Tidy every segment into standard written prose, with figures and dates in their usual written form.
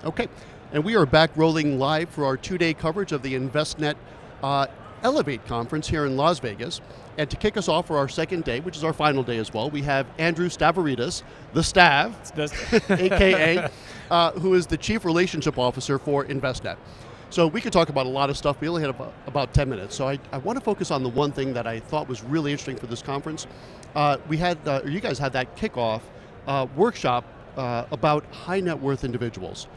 Okay, and we are back rolling live for our 2-day coverage of the Envestnet Elevate conference here in Las Vegas. And to kick us off for our second day, which is our final day as well, we have Andrew Stavaridis, the Stav, aka, who is the Chief Relationship Officer for Envestnet. So we could talk about a lot of stuff. We only had about 10 minutes. So I want to focus on the one thing that I thought was really interesting for this conference. You guys had that kickoff workshop about high net worth individuals.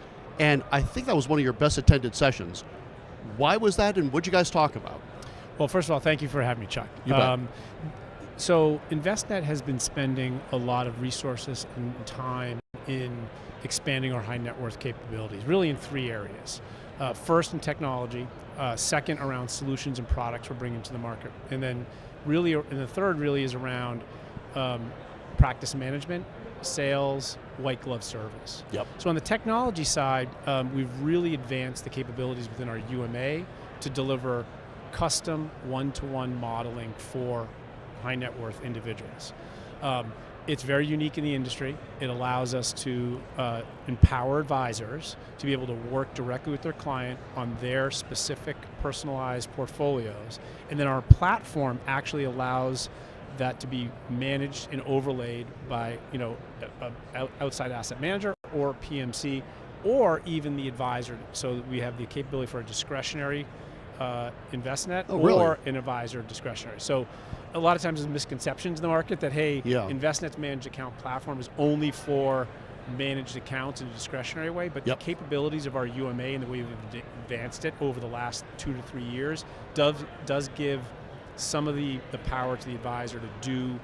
And I think that was one of your best attended sessions. Why was that, and what did you guys talk about? Well, first of all, thank you for having me, Chuck. You bet. So Envestnet has been spending a lot of resources and time in expanding our high net worth capabilities, really in 3 areas. First, in technology. Second, around solutions and products we're bringing to the market. And then really, and the third really is around practice management, sales, white glove service. Yep. So on the technology side, we've really advanced the capabilities within our UMA to deliver custom one-to-one modeling for high net worth individuals. It's very unique in the industry. It allows us to empower advisors to be able to work directly with their client on their specific personalized portfolios. And then our platform actually allows that to be managed and overlaid by an outside asset manager or PMC, or even the advisor. So we have the capability for a discretionary Envestnet or an advisor discretionary. So a lot of times there's misconceptions in the market that, hey, Envestnet's managed account platform is only for managed accounts in a discretionary way, but the capabilities of our UMA and the way we've advanced it over the last 2 to 3 years does give some of the power to the advisor to do,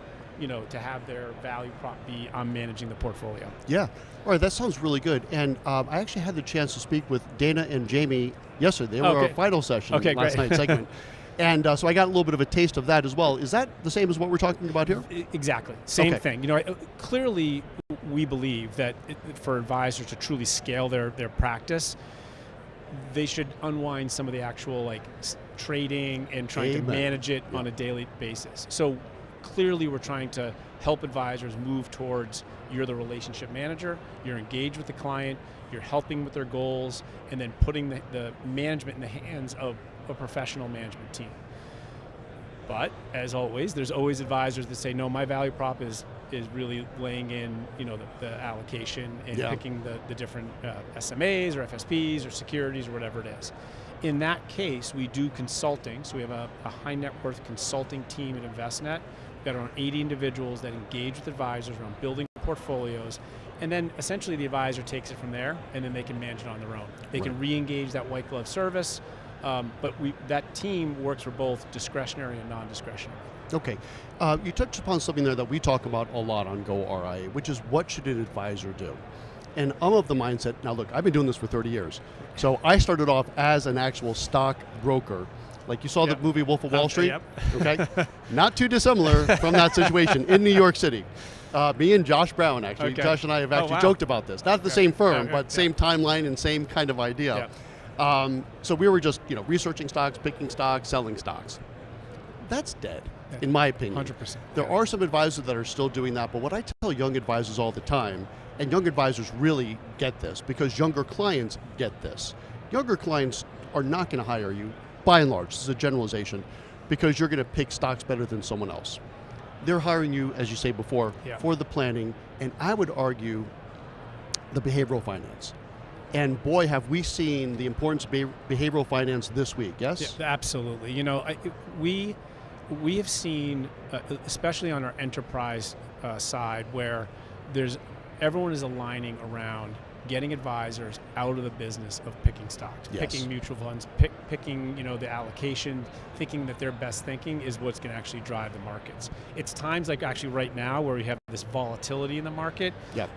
to have their value prop be on managing the portfolio. Yeah, all right, that sounds really good. And I actually had the chance to speak with Dana and Jamie yesterday. They were our final session last night's segment. And so I got a little bit of a taste of that as well. Is that the same as what we're talking about here? Exactly, same thing. Clearly we believe that for advisors to truly scale their practice, they should unwind some of the actual trading and trying to manage it on a daily basis. So clearly we're trying to help advisors move towards, you're the relationship manager, you're engaged with the client, you're helping with their goals, and then putting the management in the hands of a professional management team. But as always, there's always advisors that say, no, my value prop is really laying in the allocation and picking the different SMAs or FSPs or securities or whatever it is. In that case, we do consulting. So we have a high net worth consulting team at Envestnet. We've got around 80 individuals that engage with advisors around building portfolios. And then essentially the advisor takes it from there, and then they can manage it on their own. They can re-engage that white glove service, but that team works for both discretionary and non-discretionary. Okay, you touched upon something there that we talk about a lot on goRIA, which is what should an advisor do? And I'm of the mindset, now look, I've been doing this for 30 years. So I started off as an actual stock broker. Like you saw the movie Wolf of Wall Street, okay? Not too dissimilar from that situation in New York City. Me and Josh Brown, actually. Josh and I have actually joked about this. Not the same firm, but same timeline and same kind of idea. So we were just researching stocks, picking stocks, selling stocks. That's dead, in my opinion. 100%. There are some advisors that are still doing that, but what I tell young advisors all the time, and young advisors really get this because younger clients get this. Younger clients are not going to hire you, by and large, this is a generalization, because you're going to pick stocks better than someone else. They're hiring you, as you say before, for the planning, and I would argue the behavioral finance. And boy, have we seen the importance of behavioral finance this week, yes? Yeah, absolutely. We have seen, especially on our enterprise side, where everyone is aligning around getting advisors out of the business of picking stocks, picking mutual funds, picking the allocation, thinking that their best thinking is what's going to actually drive the markets. It's times like actually right now where we have this volatility in the market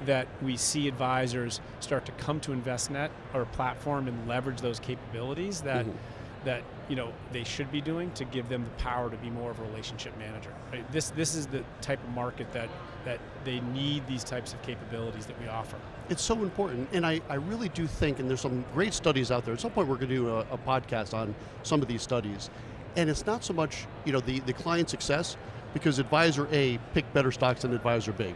that we see advisors start to come to Envestnet or platform and leverage those capabilities that they should be doing to give them the power to be more of a relationship manager. Right? This is the type of market that they need these types of capabilities that we offer. It's so important, and I really do think, and there's some great studies out there. At some point, we're going to do a podcast on some of these studies, and it's not so much the client success, because advisor A picked better stocks than advisor B.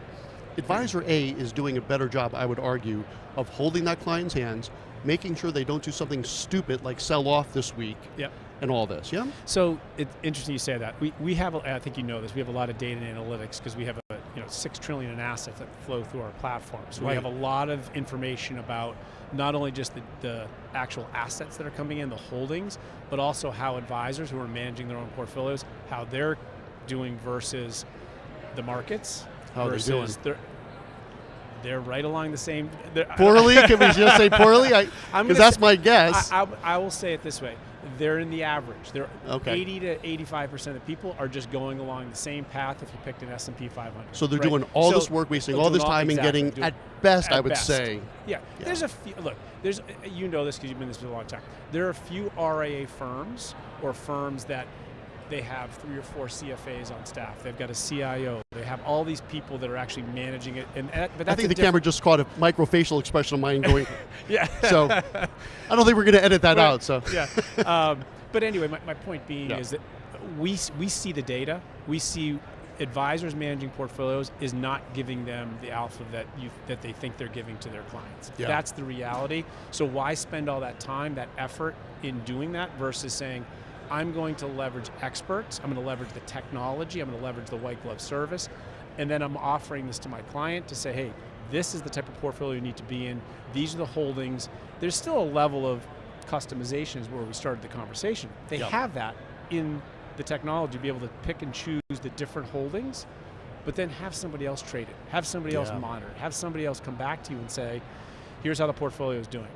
Advisor A is doing a better job, I would argue, of holding that client's hands, making sure they don't do something stupid like sell off this week. Yep. And all this, yeah? So it's interesting you say that. We have, I think you know this, we have a lot of data and analytics because we have $6 trillion in assets that flow through our platform. So we have a lot of information about not only just the actual assets that are coming in, the holdings, but also how advisors who are managing their own portfolios, how they're doing versus the markets. How are they doing? They're right along the same. Poorly? Can we just say poorly? Because that's my guess. I will say it this way. They're in the average. They're 80 to 85% of people are just going along the same path if you picked an S&P 500. So they're doing all this work, wasting all this time and getting, at best, I would say. Yeah. There's a few, look, you know this because you've been in this for a long time. There are a few RIA firms or firms that they have 3 or 4 CFAs on staff. They've got a CIO. They have all these people that are actually managing it. But I think the camera just caught a microfacial expression of mine going. Yeah. So I don't think we're going to edit that out. So yeah. But anyway, my point being is that we see the data. We see advisors managing portfolios is not giving them the alpha that they think they're giving to their clients. Yeah. That's the reality. So why spend all that time, that effort in doing that versus saying, I'm going to leverage experts, I'm going to leverage the technology, I'm going to leverage the white glove service, and then I'm offering this to my client to say, hey, this is the type of portfolio you need to be in, these are the holdings. There's still a level of customization is where we started the conversation. They have that in the technology to be able to pick and choose the different holdings, but then have somebody else trade it, have somebody else monitor it, have somebody else come back to you and say, here's how the portfolio is doing.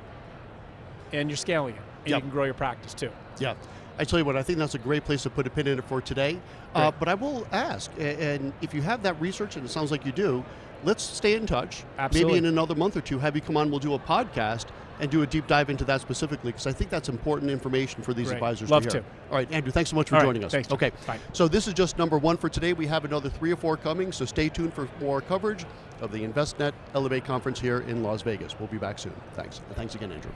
And you're scaling it, and you can grow your practice too. Yeah. I tell you what, I think that's a great place to put a pin in it for today. But I will ask, and if you have that research, and it sounds like you do, let's stay in touch. Absolutely. Maybe in another month or two, have you come on, we'll do a podcast and do a deep dive into that specifically, because I think that's important information for these advisors Love to hear. to. All right, Andrew, thanks so much for joining us. Thanks. Okay, Bye. So this is just number 1 for today. We have another 3 or 4 coming, so stay tuned for more coverage of the InvestNet Elevate Conference here in Las Vegas. We'll be back soon. Thanks. And thanks again, Andrew.